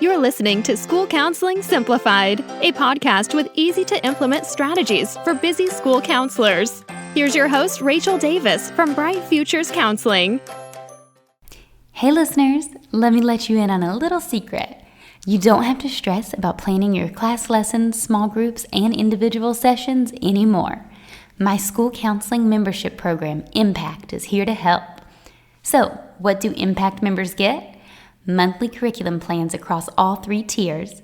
You're listening to School Counseling Simplified, a podcast with easy-to-implement strategies for busy school counselors. Here's your host, Rachel Davis from Bright Futures Counseling. Hey listeners, let me let you in on a little secret. You don't have to stress about planning your class lessons, small groups, and individual sessions anymore. My school counseling membership program, Impact, is here to help. So, what do Impact members get? Monthly curriculum plans across all 3 tiers,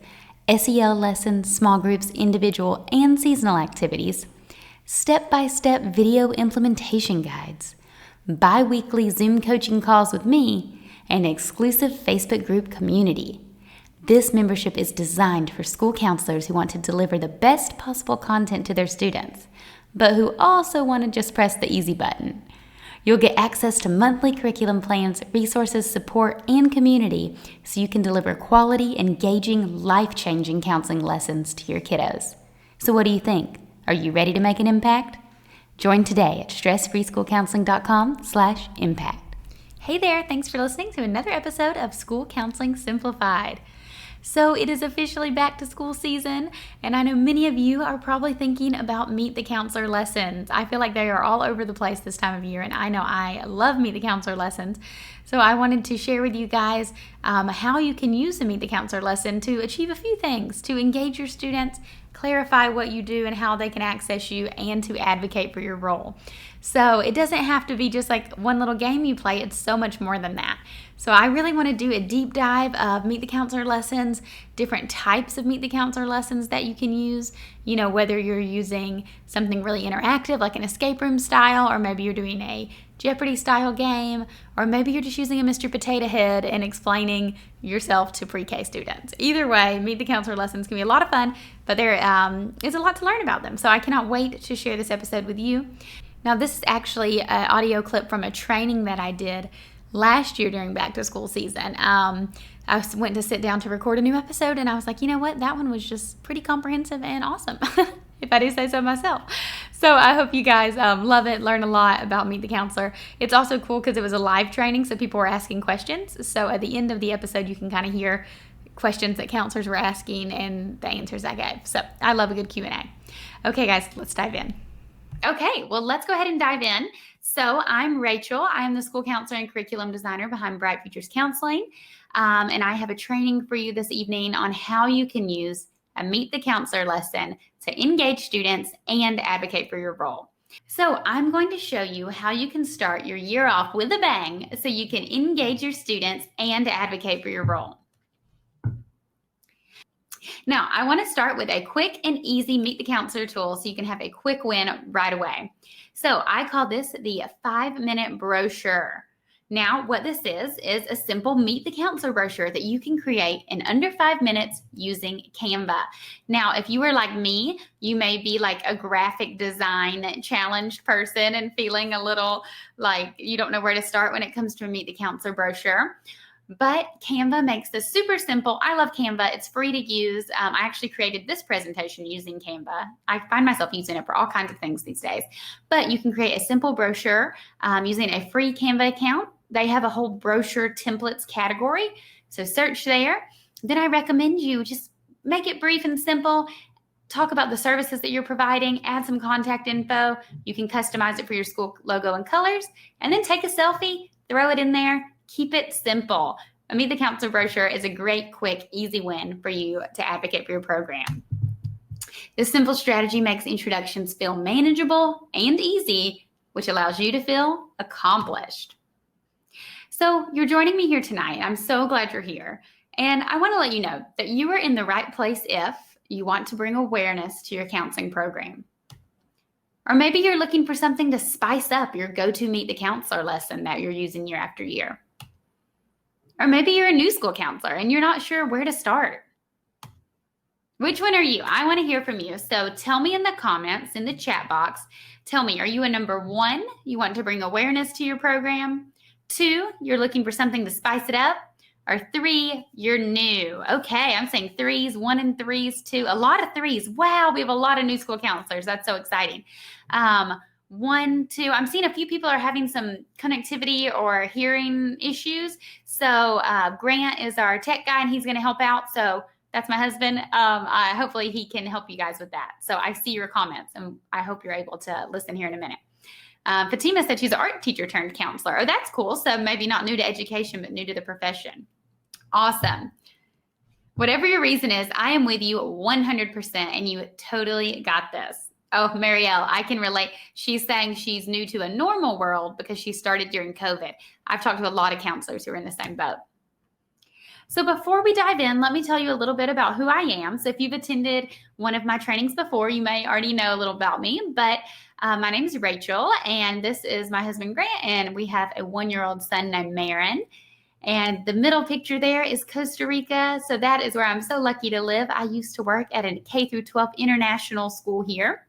SEL lessons, small groups, individual, and seasonal activities, step-by-step video implementation guides, bi-weekly Zoom coaching calls with me, and an exclusive Facebook group community. This membership is designed for school counselors who want to deliver the best possible content to their students, but who also want to just press the easy button. You'll get access to monthly curriculum plans, resources, support, and community so you can deliver quality, engaging, life-changing counseling lessons to your kiddos. So what do you think? Are you ready to make an impact? Join today at stressfreeschoolcounseling.com/impact. Hey there, thanks for listening to another episode of School Counseling Simplified. So it is officially back to school season, and I know many of you are probably thinking about Meet the Counselor lessons. I feel like they are all over the place this time of year, and I know I love Meet the Counselor lessons. So I wanted to share with you guys how you can use the Meet the Counselor lesson to achieve a few things, to engage your students, clarify what you do and how they can access you, and to advocate for your role. So it doesn't have to be just like one little game you play. It's so much more than that. So I really want to do a deep dive of Meet the Counselor lessons, different types of Meet the Counselor lessons that you can use, whether you're using something really interactive like an escape room style, or maybe you're doing a Jeopardy style game, or maybe you're just using a Mr. Potato Head and explaining yourself to pre-K students. Either way, Meet the Counselor lessons can be a lot of fun, but there is a lot to learn about them. So I cannot wait to share this episode with you. Now, this is actually an audio clip from a training that I did last year during back to school season. I went to sit down to record a new episode, and I was like, you know what? That one was just pretty comprehensive and awesome, if I do say so myself. So I hope you guys love it, learn a lot about Meet the Counselor. It's also cool because it was a live training, so people were asking questions. So at the end of the episode, you can kind of hear questions that counselors were asking and the answers I gave. So I love a good Q&A. Okay, guys, let's dive in. Okay, well, let's go ahead and dive in. So I'm Rachel. I am the school counselor and curriculum designer behind Bright Futures Counseling. And I have a training for you this evening on how you can use a Meet the Counselor lesson to engage students and advocate for your role. So I'm going to show you how you can start your year off with a bang so you can engage your students and advocate for your role. Now, I want to start with a quick and easy Meet the Counselor tool so you can have a quick win right away. So I call this the 5-minute brochure. Now, what this is a simple Meet the Counselor brochure that you can create in under 5 minutes using Canva. Now, if you are like me, you may be like a graphic design challenged person and feeling a little like you don't know where to start when it comes to a Meet the Counselor brochure. But Canva makes this super simple. I love Canva. It's free to use. I actually created this presentation using Canva. I find myself using it for all kinds of things these days. But you can create a simple brochure using a free Canva account. They have a whole brochure templates category. So search there. Then I recommend you just make it brief and simple. Talk about the services that you're providing. Add some contact info. You can customize it for your school logo and colors. And then take a selfie. Throw it in there. Keep it simple. A Meet the Counselor brochure is a great, quick, easy win for you to advocate for your program. This simple strategy makes introductions feel manageable and easy, which allows you to feel accomplished. So you're joining me here tonight. I'm so glad you're here. And I want to let you know that you are in the right place if you want to bring awareness to your counseling program. Or maybe you're looking for something to spice up your go-to Meet the Counselor lesson that you're using year after year. Or maybe you're a new school counselor and you're not sure where to start. Which one are you? I want to hear from you. So tell me in the comments, in the chat box, tell me, are you a number 1? You want to bring awareness to your program? 2, you're looking for something to spice it up? Or 3, you're new. Okay, I'm saying 3s, 1 and 3s, 2. A lot of 3s. Wow, we have a lot of new school counselors. That's so exciting. 1, 2. I'm seeing a few people are having some connectivity or hearing issues. So Grant is our tech guy, and he's going to help out. So that's my husband. Hopefully he can help you guys with that. So I see your comments, and I hope you're able to listen here in a minute. Fatima said she's an art teacher turned counselor. Oh, that's cool. So maybe not new to education, but new to the profession. Awesome. Whatever your reason is, I am with you 100%, and you totally got this. Oh, Marielle, I can relate. She's saying she's new to a normal world because she started during COVID. I've talked to a lot of counselors who are in the same boat. So before we dive in, let me tell you a little bit about who I am. So if you've attended one of my trainings before, you may already know a little about me, but my name is Rachel, and this is my husband, Grant, and we have a 1-year-old son named Marin. And the middle picture there is Costa Rica. So that is where I'm so lucky to live. I used to work at a K-12 international school here.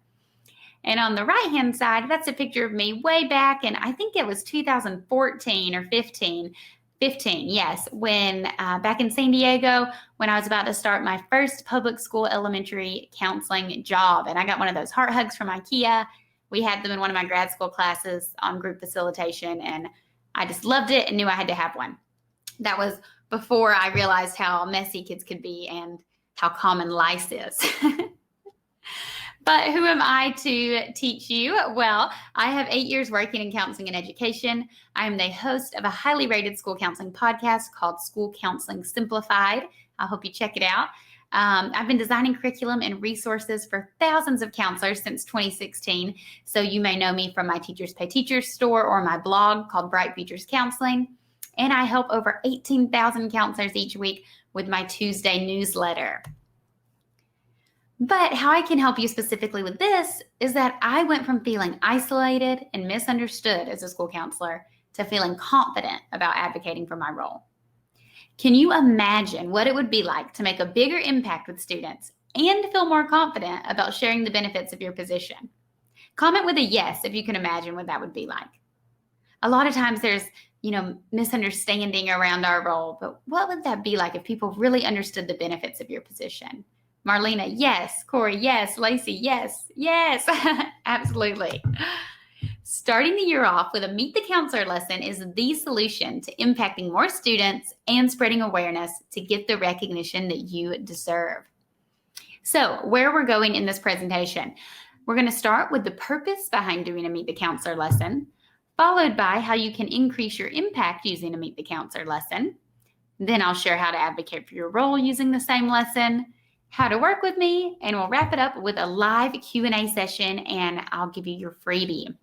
And on the right-hand side, that's a picture of me way back, and I think it was 2014 or 15, yes, when back in San Diego, when I was about to start my first public school elementary counseling job. And I got one of those heart hugs from IKEA. We had them in one of my grad school classes on group facilitation, and I just loved it and knew I had to have one. That was before I realized how messy kids could be and how common lice is. But who am I to teach you? Well, I have 8 years working in counseling and education. I am the host of a highly rated school counseling podcast called School Counseling Simplified. I hope you check it out. I've been designing curriculum and resources for thousands of counselors since 2016. So you may know me from my Teachers Pay Teachers store or my blog called Bright Futures Counseling. And I help over 18,000 counselors each week with my Tuesday newsletter. But how I can help you specifically with this is that I went from feeling isolated and misunderstood as a school counselor to feeling confident about advocating for my role. Can you imagine what it would be like to make a bigger impact with students and feel more confident about sharing the benefits of your position? Comment with a yes if you can imagine what that would be like. A lot of times there's, misunderstanding around our role, but what would that be like if people really understood the benefits of your position? Marlena, yes. Corey, yes. Lacey, yes. Yes, absolutely. Starting the year off with a Meet the Counselor lesson is the solution to impacting more students and spreading awareness to get the recognition that you deserve. So where we're going in this presentation, we're going to start with the purpose behind doing a Meet the Counselor lesson, followed by how you can increase your impact using a Meet the Counselor lesson. Then I'll share how to advocate for your role using the same lesson, how to work with me, and we'll wrap it up with a live Q&A session, and I'll give you your freebie.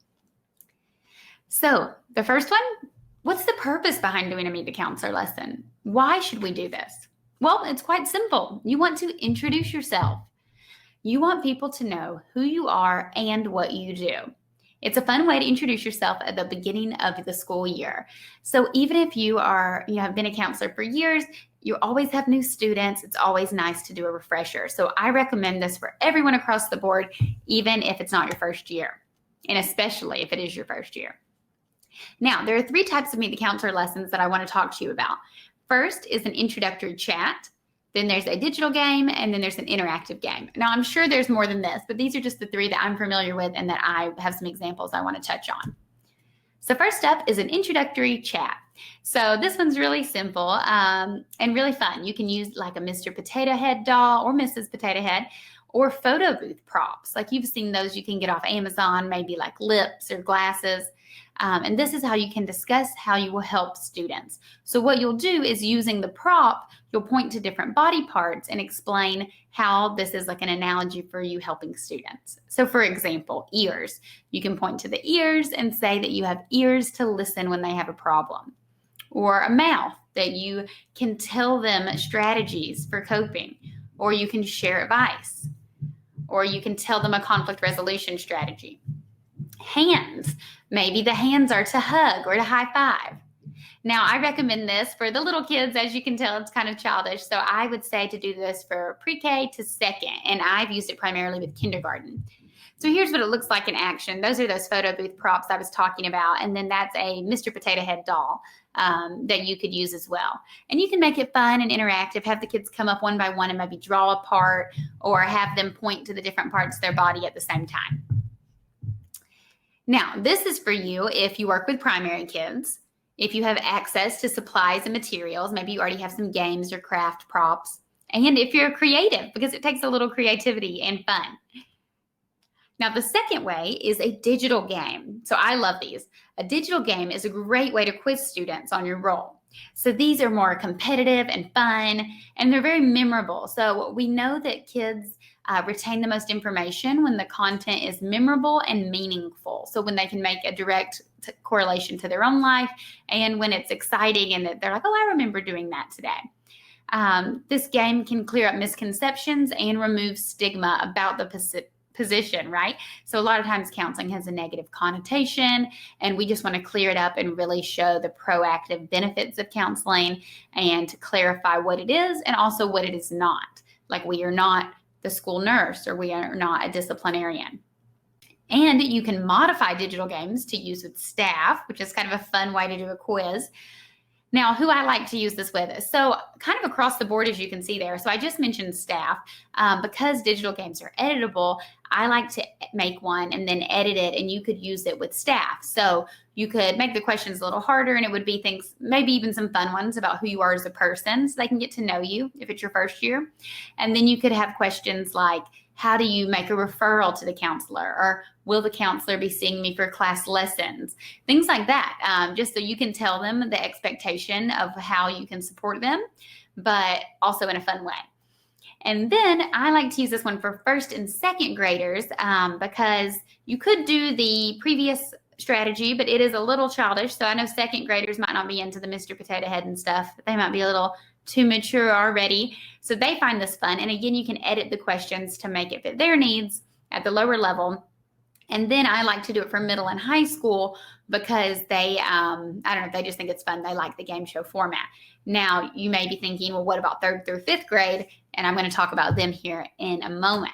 So the first one, what's the purpose behind doing a Meet the Counselor lesson? Why should we do this? Well, it's quite simple. You want to introduce yourself. You want people to know who you are and what you do. It's a fun way to introduce yourself at the beginning of the school year. So even if you have been a counselor for years, you always have new students. It's always nice to do a refresher. So I recommend this for everyone across the board, even if it's not your first year, and especially if it is your first year. Now, there are 3 types of Meet the Counselor lessons that I want to talk to you about. First is an introductory chat. Then there's a digital game, and then there's an interactive game. Now, I'm sure there's more than this, but these are just the 3 that I'm familiar with and that I have some examples I want to touch on. So first up is an introductory chat. So this one's really simple and really fun. You can use like a Mr. Potato Head doll or Mrs. Potato Head or photo booth props. Like you've seen those you can get off Amazon, maybe like lips or glasses. And this is how you can discuss how you will help students. So what you'll do is using the prop, you'll point to different body parts and explain how this is like an analogy for you helping students. So for example, ears. You can point to the ears and say that you have ears to listen when they have a problem. Or a mouth, that you can tell them strategies for coping. Or you can share advice. Or you can tell them a conflict resolution strategy. Hands. Maybe the hands are to hug or to high five. Now, I recommend this for the little kids. As you can tell, it's kind of childish. So I would say to do this for pre-K to second, and I've used it primarily with kindergarten. So here's what it looks like in action. Those are those photo booth props I was talking about. And then that's a Mr. Potato Head doll that you could use as well. And you can make it fun and interactive. Have the kids come up one by one and maybe draw a part or have them point to the different parts of their body at the same time. Now, this is for you if you work with primary kids, if you have access to supplies and materials, maybe you already have some games or craft props, and if you're creative, because it takes a little creativity and fun. Now, the second way is a digital game. So I love these. A digital game is a great way to quiz students on your role. So these are more competitive and fun, and they're very memorable. So we know that kids retain the most information when the content is memorable and meaningful. So when they can make a direct correlation to their own life, and when it's exciting and that they're like, oh, I remember doing that today. This game can clear up misconceptions and remove stigma about the position, right? So a lot of times counseling has a negative connotation, and we just want to clear it up and really show the proactive benefits of counseling and to clarify what it is and also what it is not. Like, we are not the school nurse, or we are not a disciplinarian. And you can modify digital games to use with staff, which is kind of a fun way to do a quiz. Now, who I like to use this with, so kind of across the board, as you can see there. So I just mentioned staff. Because digital games are editable, I like to make one and then edit it, and you could use it with staff. So you could make the questions a little harder, and it would be things, maybe even some fun ones about who you are as a person, so they can get to know you if it's your first year. And then you could have questions like, how do you make a referral to the counselor? Or will the counselor be seeing me for class lessons? Things like that, just so you can tell them the expectation of how you can support them, but also in a fun way. And then I like to use this one for first and second graders because you could do the previous strategy, but it is a little childish. So I know second graders might not be into the Mr. Potato Head and stuff. They might be a little too mature already. So they find this fun. And again, you can edit the questions to make it fit their needs at the lower level. And then I like to do it for middle and high school because they, I don't know, if they just think it's fun. They like the game show format. Now, you may be thinking, well, what about third through fifth grade? And I'm going to talk about them here in a moment.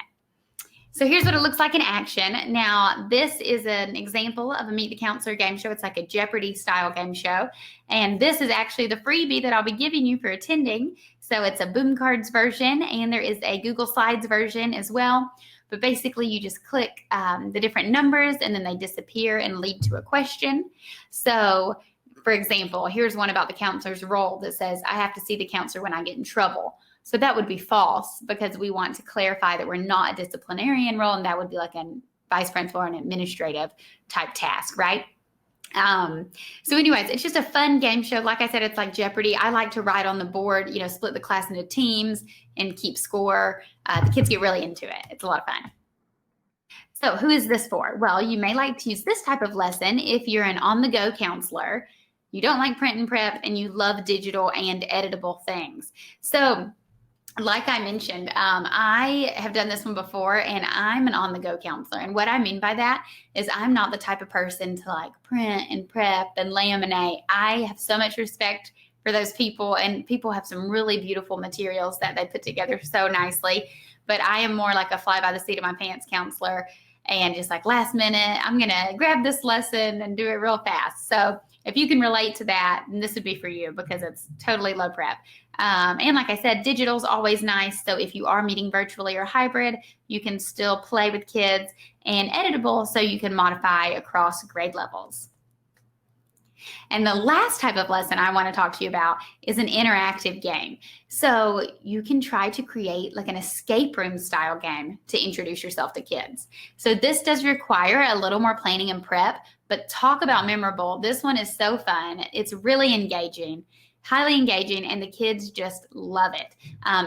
So here's what it looks like in action. Now, this is an example of a Meet the Counselor game show. It's like a Jeopardy style game show. And this is actually the freebie that I'll be giving you for attending. So it's a Boom Cards version, and there is a Google Slides version as well. But basically, you just click the different numbers, and then they disappear and lead to a question. So, for example, here's one about the counselor's role that says, I have to see the counselor when I get in trouble. So that would be false, because we want to clarify that we're not a disciplinarian role, and that would be like a vice principal or an administrative type task, right? So anyways, it's just a fun game show. Like I said, it's like Jeopardy. I like to write on the board, split the class into teams and keep score. The kids get really into it. It's a lot of fun. So who is this for? Well, you may like to use this type of lesson if you're an on-the-go counselor, you don't like print and prep, and you love digital and editable things. So like I mentioned, I have done this one before, and I'm an on-the-go counselor. And what I mean by that is I'm not the type of person to like print and prep and laminate. I have so much respect for those people, and people have some really beautiful materials that they put together so nicely. But I am more like a fly by the seat of my pants counselor, and just like last minute, I'm going to grab this lesson and do it real fast. So if you can relate to that, then this would be for you, because it's totally low prep. And like I said, digital is always nice. So if you are meeting virtually or hybrid, you can still play with kids, and editable so you can modify across grade levels. And the last type of lesson I want to talk to you about is an interactive game. So you can try to create like an escape room style game to introduce yourself to kids. So this does require a little more planning and prep, but talk about memorable. This one is so fun. It's really engaging, highly engaging, and the kids just love it.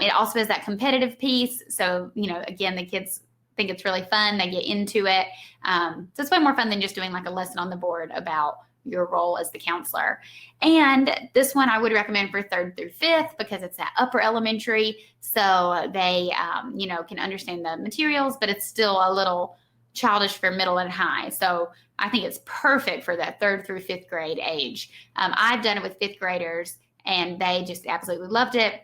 It also has that competitive piece. So, again, the kids think it's really fun. They get into it. So it's way more fun than just doing like a lesson on the board about your role as the counselor. And this one I would recommend for third through fifth, because it's that upper elementary. So they, can understand the materials, but it's still a little childish for middle and high. So I think it's perfect for that third through fifth grade age. I've done it with fifth graders, and they just absolutely loved it.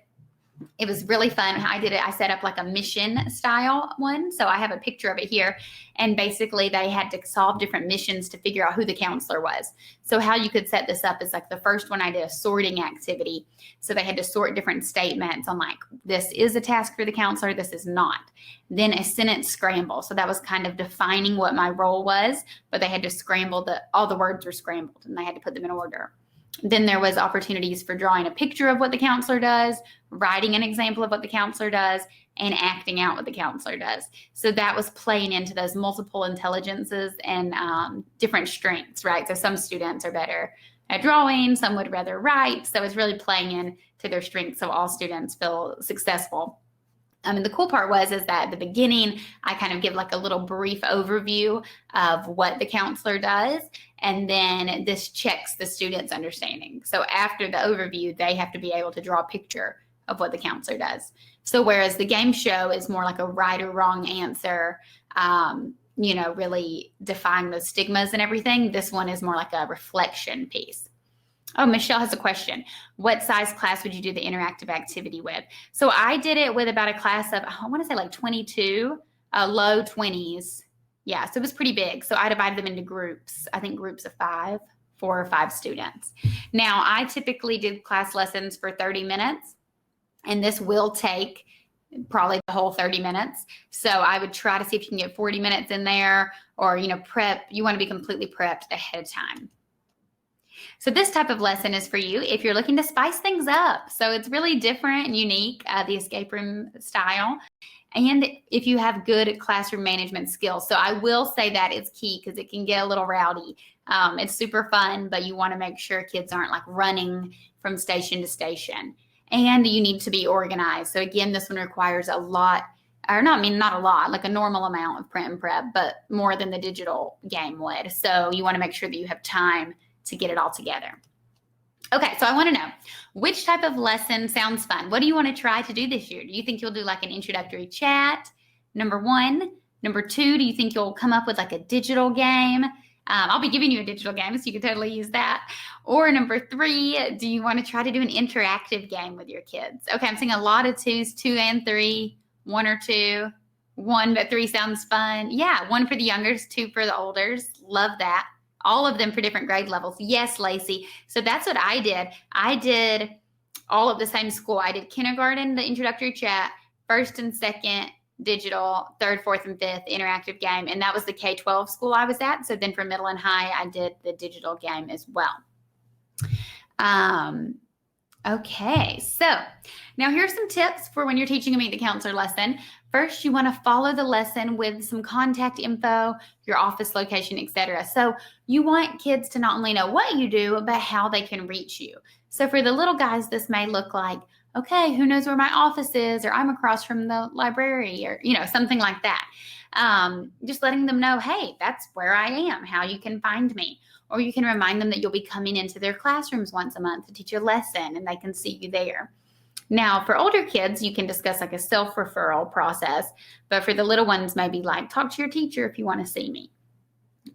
It was really fun. I set up like a mission style one. So I have a picture of it here. And basically they had to solve different missions to figure out who the counselor was. So how you could set this up is like the first one I did a sorting activity. So they had to sort different statements on like, this is a task for the counselor, this is not. Then a sentence scramble. So that was kind of defining what my role was, but they had to scramble all the words were scrambled and they had to put them in order. Then there was opportunities for drawing a picture of what the counselor does, writing an example of what the counselor does, and acting out what the counselor does. So that was playing into those multiple intelligences and different strengths, right? So some students are better at drawing, some would rather write. So it's really playing into their strengths so all students feel successful. And the cool part is that at the beginning, I kind of give like a little brief overview of what the counselor does. And then this checks the student's understanding. So after the overview, they have to be able to draw a picture of what the counselor does. So whereas the game show is more like a right or wrong answer, really define the stigmas and everything, this one is more like a reflection piece. Oh, Michelle has a question. What size class would you do the interactive activity with? So I did it with about a class of, I want to say like 22, low 20s. Yeah, so it was pretty big. So I divided them into groups, I think groups of 4 or 5 students. Now, I typically did class lessons for 30 minutes, and this will take probably the whole 30 minutes. So I would try to see if you can get 40 minutes in there or, prep. You want to be completely prepped ahead of time. So this type of lesson is for you if you're looking to spice things up. So it's really different and unique, the escape room style. And if you have good classroom management skills. So I will say that it's key because it can get a little rowdy. It's super fun, but you want to make sure kids aren't like running from station to station. And you need to be organized. So again, this one requires a lot, or not a lot, like a normal amount of print and prep, but more than the digital game would. So you want to make sure that you have time to get it all together. Okay, so I want to know, which type of lesson sounds fun? What do you want to try to do this year? Do you think you'll do like an introductory chat? Number 1. Number 2, do you think you'll come up with like a digital game? I'll be giving you a digital game, so you can totally use that. Or number 3, do you want to try to do an interactive game with your kids? Okay, I'm seeing a lot of 2s, 2 and 3, 1 or 2. 1 but 3 sounds fun. Yeah, 1 for the youngers, 2 for the olders. Love that. All of them for different grade levels. Yes, Lacey. So that's what I did. I did all of the same school. I did kindergarten, the introductory chat, 1st and 2nd, digital, 3rd, 4th, and 5th, interactive game. And that was the K-12 school I was at. So then for middle and high, I did the digital game as well. Okay, so now here's some tips for when you're teaching a Meet the Counselor lesson. First, you want to follow the lesson with some contact info, your office location, etc. So you want kids to not only know what you do, but how they can reach you. So for the little guys, this may look like, okay, who knows where my office is, or I'm across from the library, or something like that. Just letting them know, hey, that's where I am, how you can find me. Or you can remind them that you'll be coming into their classrooms once a month to teach a lesson, and they can see you there. Now, for older kids, you can discuss like a self-referral process, but for the little ones, maybe like talk to your teacher if you want to see me.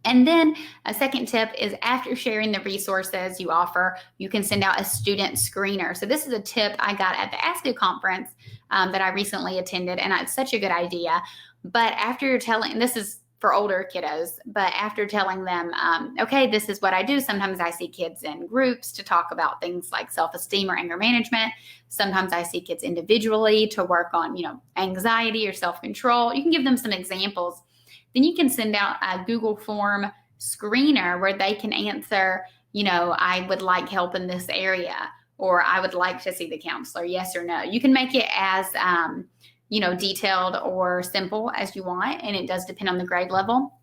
And then a second tip is after sharing the resources you offer, you can send out a student screener. So this is a tip I got at the ASCO conference that I recently attended, and it's such a good idea. But after you're telling, this is for older kiddos, but after telling them, okay, this is what I do. Sometimes I see kids in groups to talk about things like self-esteem or anger management. Sometimes I see kids individually to work on, anxiety or self-control. You can give them some examples. Then you can send out a Google form screener where they can answer, I would like help in this area, or I would like to see the counselor, yes or no. You can make it as, detailed or simple as you want, and it does depend on the grade level.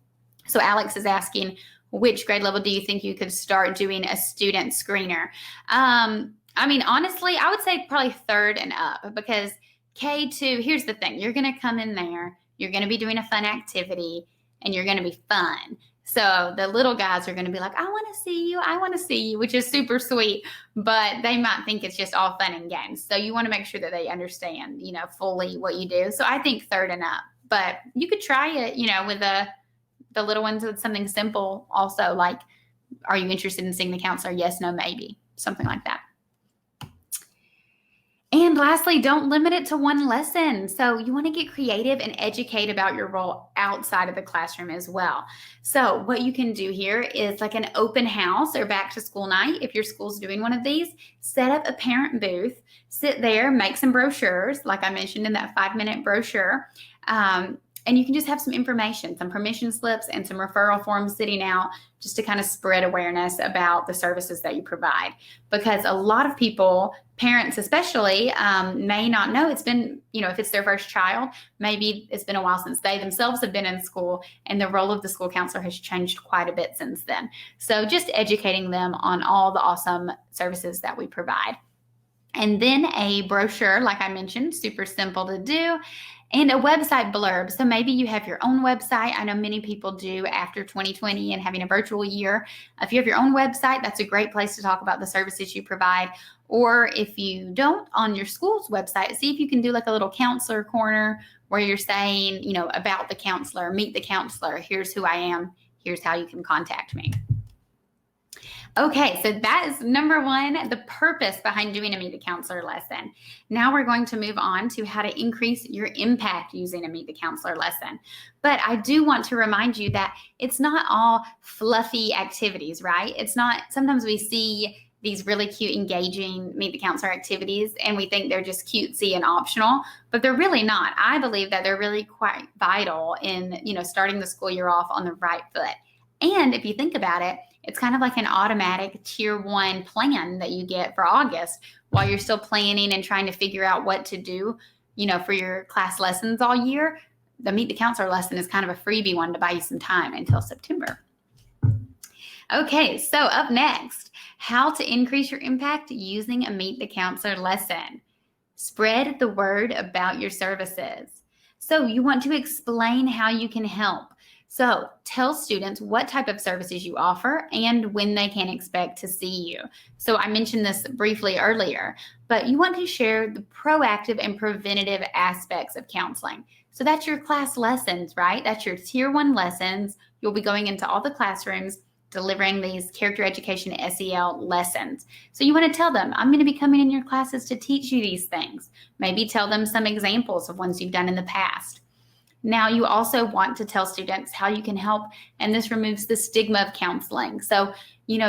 So Alex is asking, which grade level do you think you could start doing a student screener? Honestly, I would say probably 3rd and up, because K2, here's the thing, you're going to come in there, you're going to be doing a fun activity, and you're going to be fun. So the little guys are going to be like, I want to see you, which is super sweet, but they might think it's just all fun and games. So you want to make sure that they understand, fully what you do. So I think 3rd and up, but you could try it, with the little ones with something simple also, like, are you interested in seeing the counselor? Yes, no, maybe, something like that. And And lastly, don't limit it to one lesson. So you want to get creative and educate about your role outside of the classroom as well. So what you can do here is like an open house or back to school night. If your school's doing one of these, set up a parent booth, sit there, make some brochures, like I mentioned in that 5-minute brochure. And you can just have some information, some permission slips and some referral forms sitting out just to kind of spread awareness about the services that you provide. Because a lot of people, parents especially, may not know. It's been, if it's their first child, maybe it's been a while since they themselves have been in school, and the role of the school counselor has changed quite a bit since then. So just educating them on all the awesome services that we provide. And then a brochure, like I mentioned, super simple to do. And a website blurb. So maybe you have your own website. I know many people do after 2020 and having a virtual year. If you have your own website, that's a great place to talk about the services you provide. Or if you don't, on your school's website, see if you can do like a little counselor corner where you're saying, about the counselor, meet the counselor. Here's who I am. Here's how you can contact me. Okay, so that is number one, the purpose behind doing a Meet the Counselor lesson. Now we're going to move on to how to increase your impact using a Meet the Counselor lesson. But I do want to remind you that it's not all fluffy activities, right? It's not, sometimes we see these really cute, engaging Meet the Counselor activities, and we think they're just cutesy and optional, but they're really not. I believe that they're really quite vital in, starting the school year off on the right foot. And if you think about it, it's kind of like an automatic tier 1 plan that you get for August while you're still planning and trying to figure out what to do, for your class lessons all year. The Meet the Counselor lesson is kind of a freebie one to buy you some time until September. Okay, so up next, how to increase your impact using a Meet the Counselor lesson. Spread the word about your services. So you want to explain how you can help. So tell students what type of services you offer and when they can expect to see you. So I mentioned this briefly earlier, but you want to share the proactive and preventative aspects of counseling. So that's your class lessons, right? That's your tier 1 lessons. You'll be going into all the classrooms delivering these character education SEL lessons. So you want to tell them, I'm going to be coming in your classes to teach you these things. Maybe tell them some examples of ones you've done in the past. Now, you also want to tell students how you can help, and this removes the stigma of counseling. So,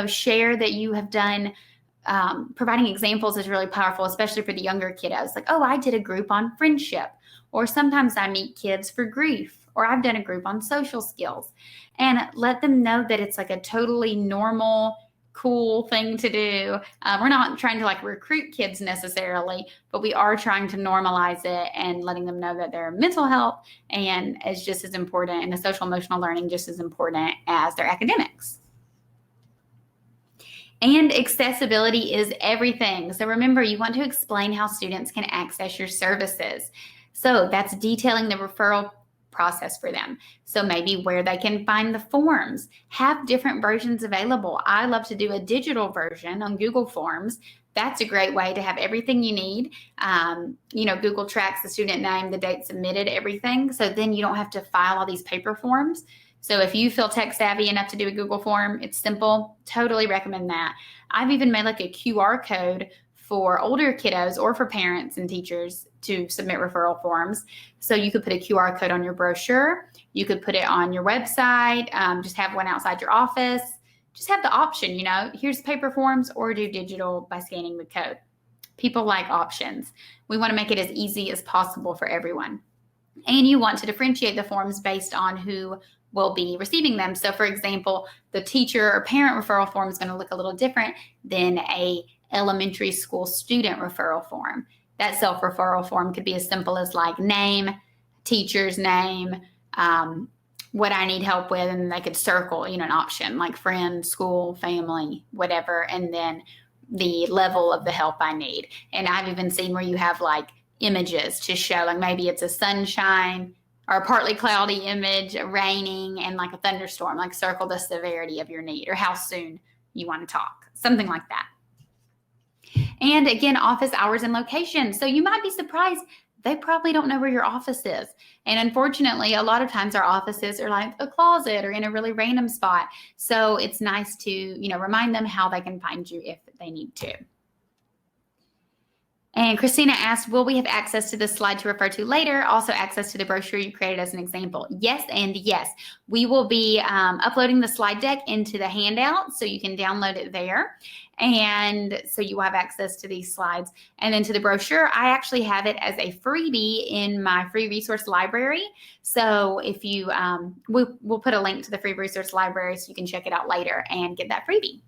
share that you have done, providing examples is really powerful, especially for the younger kiddos. Like, oh, I did a group on friendship, or sometimes I meet kids for grief, or I've done a group on social skills. And let them know that it's like a totally normal, cool thing to do. We're not trying to recruit kids necessarily, but we are trying to normalize it and letting them know that their mental health and is just as important, and the social emotional learning just as important as their academics. And accessibility is everything. So remember, you want to explain how students can access your services. So that's detailing the referral process for them. So maybe where they can find the forms, have different versions available. I love to do a digital version on Google Forms. That's a great way to have everything you need. Google tracks the student name, the date submitted, everything. So then you don't have to file all these paper forms. So if you feel tech savvy enough to do a Google form, it's simple. Totally recommend that. I've even made a QR code for older kiddos or for parents and teachers to submit referral forms. So you could put a QR code on your brochure. You could put it on your website, just have one outside your office. Just have the option, here's paper forms or do digital by scanning the code. People like options. We want to make it as easy as possible for everyone. And you want to differentiate the forms based on who will be receiving them. So for example, the teacher or parent referral form is going to look a little different than a elementary school student referral form. That self-referral form could be as simple as name, teacher's name, what I need help with, and they could circle, an option like friend, school, family, whatever, and then the level of the help I need. And I've even seen where you have images to show, maybe it's a sunshine or a partly cloudy image, raining, and a thunderstorm, circle the severity of your need or how soon you want to talk, something like that. And again, office hours and location. So you might be surprised, they probably don't know where your office is. And unfortunately, a lot of times our offices are a closet or in a really random spot. So it's nice to, remind them how they can find you if they need to. And Christina asked, will we have access to the slide to refer to later? Also access to the brochure you created as an example? Yes, and yes. We will be uploading the slide deck into the handout so you can download it there. And so you will have access to these slides. And then to the brochure, I actually have it as a freebie in my free resource library. So if you, we'll put a link to the free resource library so you can check it out later and get that freebie.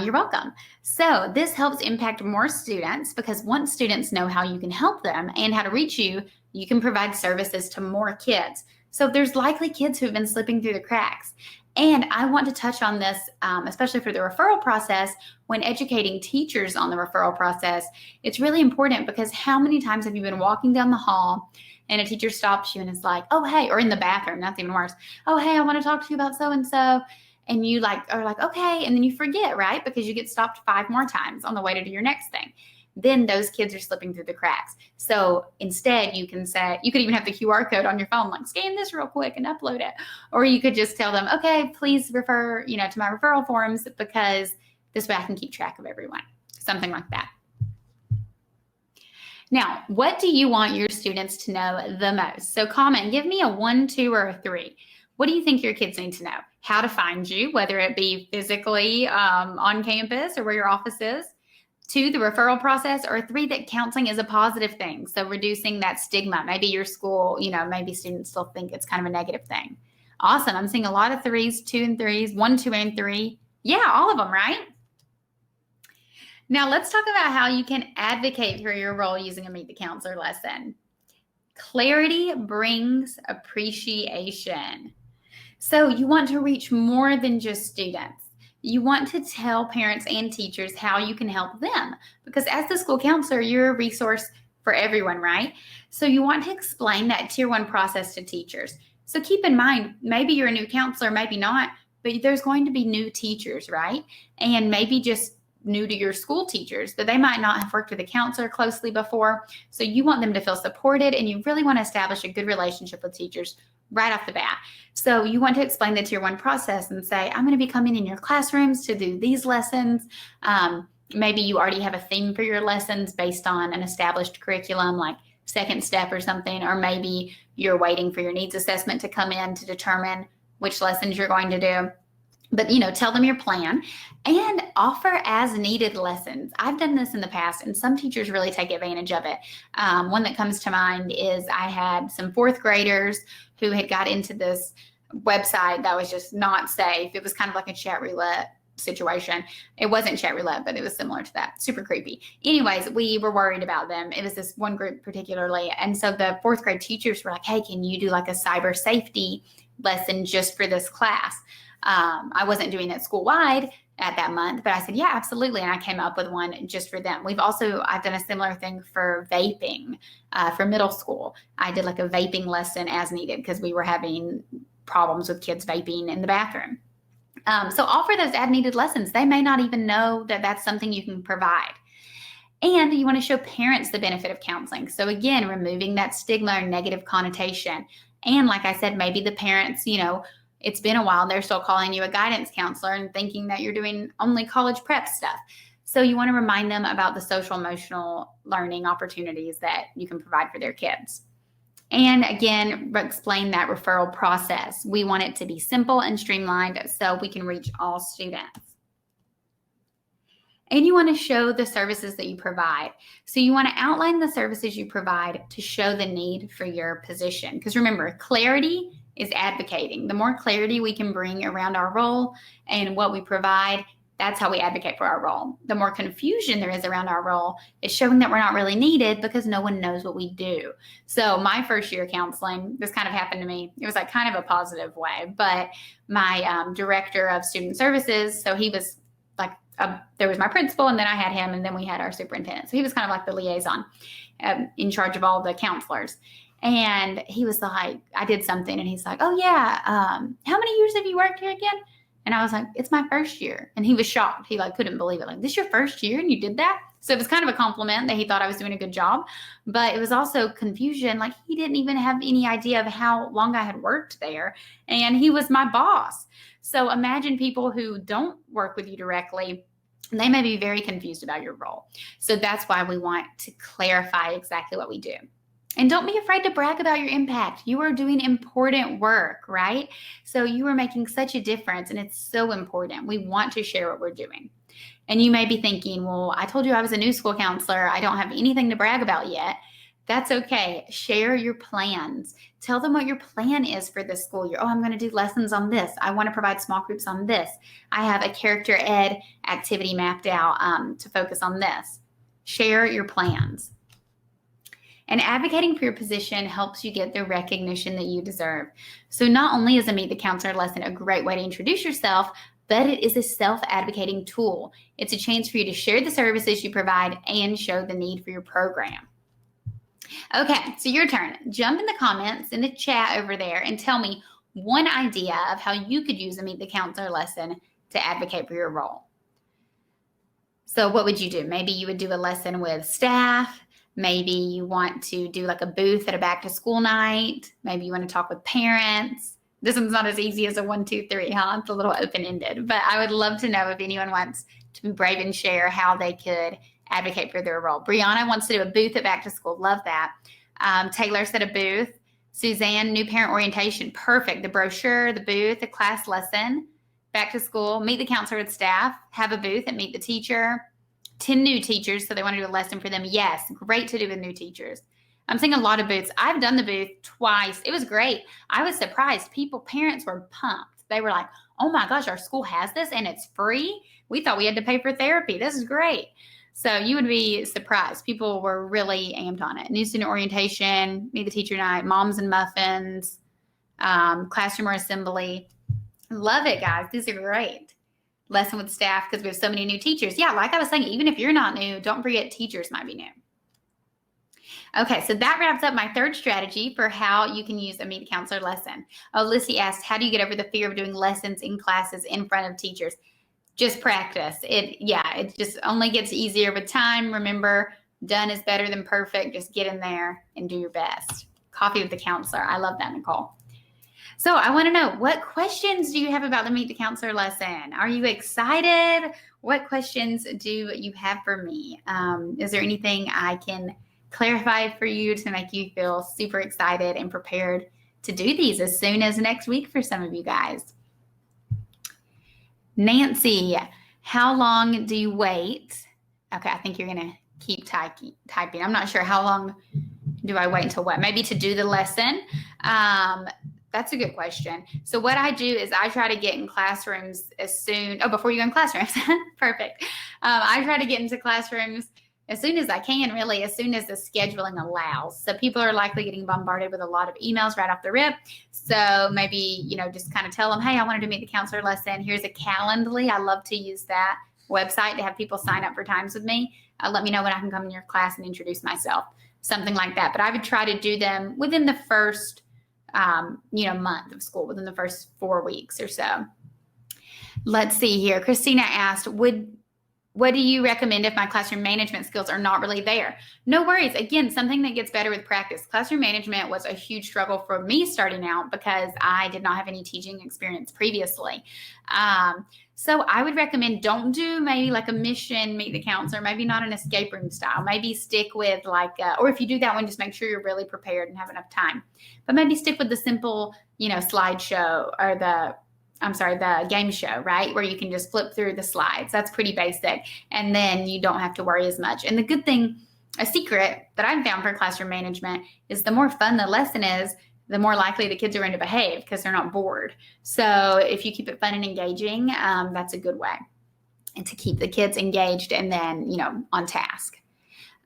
You're welcome. So this helps impact more students because once students know how you can help them and how to reach you, you can provide services to more kids. So there's likely kids who have been slipping through the cracks. And I want to touch on this, especially for the referral process. When educating teachers on the referral process, it's really important because how many times have you been walking down the hall and a teacher stops you and is like, oh, hey, or in the bathroom, that's even worse. Oh, hey, I want to talk to you about so-and-so. And you are like, okay. And then you forget, right? Because you get stopped 5 more times on the way to do your next thing. Then those kids are slipping through the cracks. So instead you can say, you could even have the QR code on your phone, like scan this real quick and upload it. Or you could just tell them, okay, please refer, to my referral forms because this way I can keep track of everyone. Something like that. Now, what do you want your students to know the most? So comment, give me a 1, 2, or a 3. What do you think your kids need to know? How to find you, whether it be physically on campus or where your office is. 2, the referral process. Or 3, that counseling is a positive thing. So reducing that stigma. Maybe your school, maybe students still think it's kind of a negative thing. Awesome. I'm seeing a lot of 3s, 2 and 3s, 1, 2, and 3. Yeah, all of them, right? Now let's talk about how you can advocate for your role using a Meet the Counselor lesson. Clarity brings appreciation. So you want to reach more than just students. You want to tell parents and teachers how you can help them because as the school counselor, you're a resource for everyone, right? So you want to explain that Tier 1 process to teachers. So keep in mind, maybe you're a new counselor, maybe not, but there's going to be new teachers, right? And maybe just new to your school teachers, but they might not have worked with a counselor closely before. So you want them to feel supported and you really want to establish a good relationship with teachers right off the bat. So you want to explain the Tier 1 process and say, I'm going to be coming in your classrooms to do these lessons. Maybe you already have a theme for your lessons based on an established curriculum like Second Step or something, or maybe you're waiting for your needs assessment to come in to determine which lessons you're going to do. But, tell them your plan and offer as needed lessons. I've done this in the past and some teachers really take advantage of it. One that comes to mind is I had some 4th graders who had got into this website that was just not safe. It was kind of like a chat roulette situation. It wasn't chat roulette, but it was similar to that. Super creepy. Anyways, we were worried about them. It was this one group particularly. And so the 4th grade teachers were like, hey, can you do like a cyber safety lesson just for this class? I wasn't doing it school-wide at that month, but I said, yeah, absolutely. And I came up with one just for them. I've done a similar thing for vaping for middle school. I did like a vaping lesson as needed because we were having problems with kids vaping in the bathroom. So offer those as needed lessons. They may not even know that that's something you can provide. And you want to show parents the benefit of counseling. So again, removing that stigma or negative connotation. And like I said, maybe the parents, it's been a while, they're still calling you a guidance counselor and thinking that you're doing only college prep stuff. So you want to remind them about the social emotional learning opportunities that you can provide for their kids. And again, explain that referral process. We want it to be simple and streamlined so we can reach all students. And you want to show the services that you provide. So you want to outline the services you provide to show the need for your position. Because remember, clarity is advocating. The more clarity we can bring around our role and what we provide, that's how we advocate for our role. The more confusion there is around our role is showing that we're not really needed because no one knows what we do. So my first year counseling, this kind of happened to me. It was like kind of a positive way, but my director of student services, so he was like, there was my principal and then I had him and then we had our superintendent. So he was kind of like the liaison in charge of all the counselors. And he was like, I did something and he's like, oh yeah, how many years have you worked here again? And I was like, it's my first year. And he was shocked. He couldn't believe it. Like, this is your first year and you did that? So it was kind of a compliment that he thought I was doing a good job, but it was also confusion. Like he didn't even have any idea of how long I had worked there. And he was my boss. So imagine people who don't work with you directly they may be very confused about your role. So that's why we want to clarify exactly what we do. And don't be afraid to brag about your impact. You are doing important work, right? So you are making such a difference, and it's so important. We want to share what we're doing. And you may be thinking, well, I told you I was a new school counselor. I don't have anything to brag about yet. That's okay. Share your plans. Tell them what your plan is for this school year. Oh, I'm going to do lessons on this. I want to provide small groups on this. I have a character ed activity mapped out to focus on this. Share your plans. And advocating for your position helps you get the recognition that you deserve. So not only is a Meet the Counselor lesson a great way to introduce yourself, but it is a self-advocating tool. It's a chance for you to share the services you provide and show the need for your program. Okay, so your turn. Jump in the comments, in the chat over there, and tell me one idea of how you could use a Meet the Counselor lesson to advocate for your role. So what would you do? Maybe you would do a lesson with staff. Maybe you want to do like a booth at a back to school night. Maybe you want to talk with parents. This one's not as easy as a 1, 2, 3, huh? It's a little open-ended, but I would love to know if anyone wants to be brave and share how they could advocate for their role. Brianna wants to do a booth at back to school. Love that. Taylor said a booth. Suzanne, new parent orientation. Perfect. The brochure, the booth, the class lesson, back to school, meet the counselor with staff, have a booth and meet the teacher. 10 new teachers, so they want to do a lesson for them. Yes, great to do with new teachers. I'm seeing a lot of booths. I've done the booth twice. It was great. I was surprised. Parents were pumped. They were like, oh my gosh, our school has this and it's free? We thought we had to pay for therapy. This is great. So you would be surprised. People were really amped on it. New student orientation, meet the teacher night, moms and muffins, classroom or assembly. Love it, guys. These are great. Lesson with staff because we have so many new teachers. Yeah, like I was saying, even if you're not new, don't forget teachers might be new. Okay, so that wraps up my third strategy for how you can use a Meet the Counselor lesson. Oh, Lissy asked, how do you get over the fear of doing lessons in classes in front of teachers? Just practice. It just only gets easier with time. Remember, done is better than perfect. Just get in there and do your best. Coffee with the counselor. I love that, Nicole. So I want to know, what questions do you have about the Meet the Counselor lesson? Are you excited? What questions do you have for me? Is there anything I can clarify for you to make you feel super excited and prepared to do these as soon as next week for some of you guys? Nancy, how long do you wait? Okay, I think you're going to keep typing. I'm not sure how long do I wait until what? Maybe to do the lesson. That's a good question. So what I do is I try to get in classrooms before you go in classrooms. Perfect. I try to get into classrooms as soon as I can, really, as soon as the scheduling allows. So people are likely getting bombarded with a lot of emails right off the rip. So maybe, just kind of tell them, hey, I wanted to meet the counselor lesson. Here's a Calendly. I love to use that website to have people sign up for times with me. Let me know when I can come in your class and introduce myself, something like that. But I would try to do them within the first month of school, within the first 4 weeks or so. Let's see here. Christina asked, what do you recommend if my classroom management skills are not really there? No worries. Again, something that gets better with practice. Classroom management was a huge struggle for me starting out because I did not have any teaching experience previously. So I would recommend don't do maybe like a mission Meet the Counselor, maybe not an escape room style. Maybe stick with or if you do that one, just make sure you're really prepared and have enough time. But maybe stick with the simple, slideshow or the game show, right? Where you can just flip through the slides. That's pretty basic. And then you don't have to worry as much. And the good thing, a secret that I've found for classroom management is the more fun the lesson is, the more likely the kids are going to behave because they're not bored. So if you keep it fun and engaging, that's a good way and to keep the kids engaged and then, on task.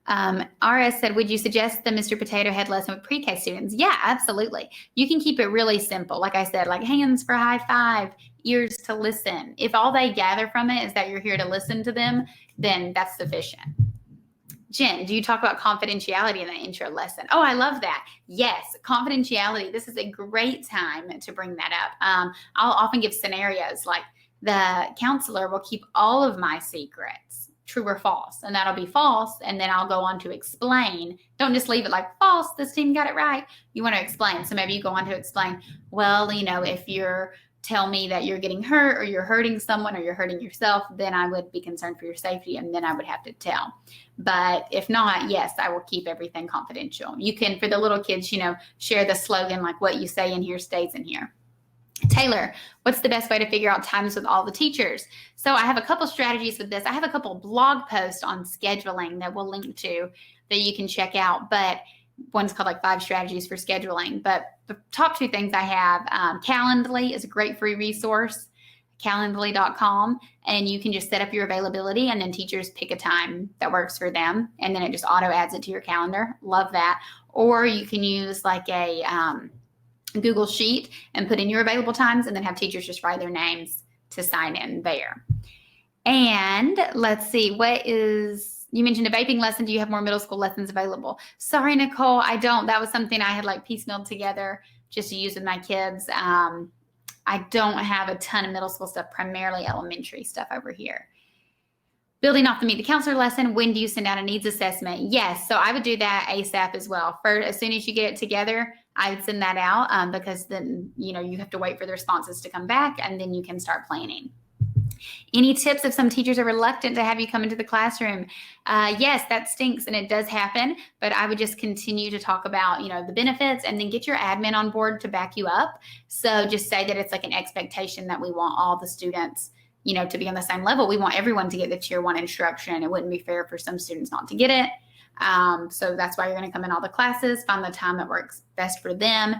RS said, would you suggest the Mr. Potato Head lesson with pre-K students? Yeah, absolutely. You can keep it really simple. Like I said, like hands for high five, ears to listen. If all they gather from it is that you're here to listen to them, then that's sufficient. Jen, do you talk about confidentiality in the intro lesson? Oh, I love that. Yes, confidentiality. This is a great time to bring that up. I'll often give scenarios like the counselor will keep all of my secrets, true or false, and that'll be false. And then I'll go on to explain. Don't just leave it like false. This team got it right. You want to explain. So maybe you go on to explain, well, if your tell me that you're getting hurt or you're hurting someone or you're hurting yourself, then I would be concerned for your safety and then I would have to tell. But if not, yes, I will keep everything confidential. You can, for the little kids, share the slogan, like what you say in here stays in here. Taylor, what's the best way to figure out times with all the teachers? So I have a couple strategies with this. I have a couple blog posts on scheduling that we'll link to that you can check out. But one's called like 5 strategies for scheduling. But the top 2 things I have, Calendly is a great free resource, calendly.com. And you can just set up your availability and then teachers pick a time that works for them. And then it just auto adds it to your calendar. Love that. Or you can use like a Google Sheet and put in your available times and then have teachers just write their names to sign in there. And let's see, you mentioned a vaping lesson. Do you have more middle school lessons available? Sorry, Nicole, I don't. That was something I had like piecemealed together just to use with my kids. I don't have a ton of middle school stuff, primarily elementary stuff over here. Building off the Meet the Counselor lesson, when do you send out a needs assessment? Yes, so I would do that ASAP as well. As soon as you get it together, I would send that out because then, you have to wait for the responses to come back and then you can start planning. Any tips if some teachers are reluctant to have you come into the classroom? Yes, that stinks and it does happen, but I would just continue to talk about, the benefits and then get your admin on board to back you up. So just say that it's like an expectation that we want all the students, to be on the same level. We want everyone to get the Tier 1 instruction. It wouldn't be fair for some students not to get it. So that's why you're going to come in all the classes, find the time that works best for them.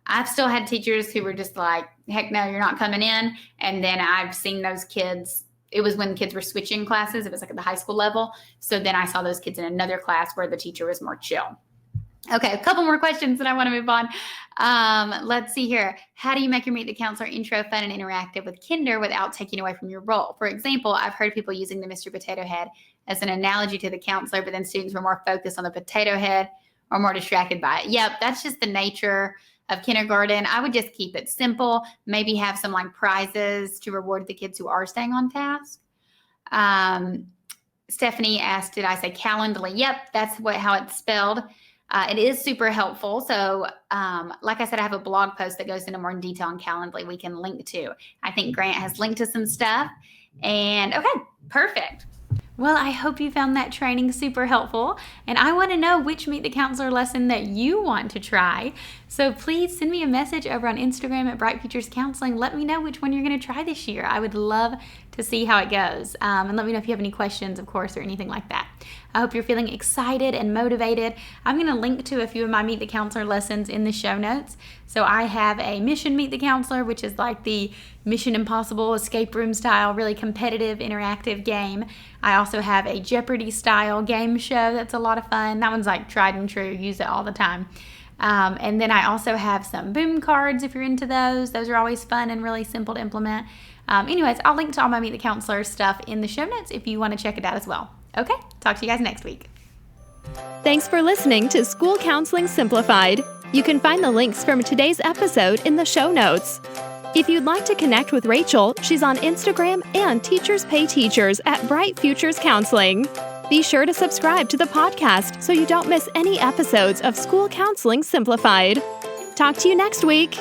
I've still had teachers who were just like, heck no, you're not coming in. And then I've seen those kids. It was when kids were switching classes. It was like at the high school level. So then I saw those kids in another class where the teacher was more chill. Okay, a couple more questions and I want to move on. Let's see here. How do you make your Meet the Counselor intro fun and interactive with Kinder without taking away from your role? For example, I've heard people using the Mr. Potato Head as an analogy to the counselor, but then students were more focused on the potato head or more distracted by it. Yep, that's just the nature of kindergarten. I would just keep it simple. Maybe have some like prizes to reward the kids who are staying on task. Stephanie asked, did I say Calendly? Yep, that's how it's spelled. It is super helpful. So like I said, I have a blog post that goes into more in detail on Calendly we can link to. I think Grant has linked to some stuff. And okay, perfect. Well, I hope you found that training super helpful, and I want to know which Meet the Counselor lesson that you want to try. So please send me a message over on Instagram at Bright Futures Counseling. Let me know which one you're going to try this year. I would love to see how it goes. And let me know if you have any questions, of course, or anything like that. I hope you're feeling excited and motivated. I'm going to link to a few of my Meet the Counselor lessons in the show notes. So I have a Mission Meet the Counselor, which is like the Mission Impossible escape room style, really competitive, interactive game. I also have a Jeopardy style game show that's a lot of fun. That one's like tried and true, use it all the time. And then I also have some boom cards if you're into those. Those are always fun and really simple to implement. Anyways, I'll link to all my Meet the Counselor stuff in the show notes if you want to check it out as well. Okay, talk to you guys next week. Thanks for listening to School Counseling Simplified. You can find the links from today's episode in the show notes. If you'd like to connect with Rachel, she's on Instagram and Teachers Pay Teachers at Bright Futures Counseling. Be sure to subscribe to the podcast so you don't miss any episodes of School Counseling Simplified. Talk to you next week.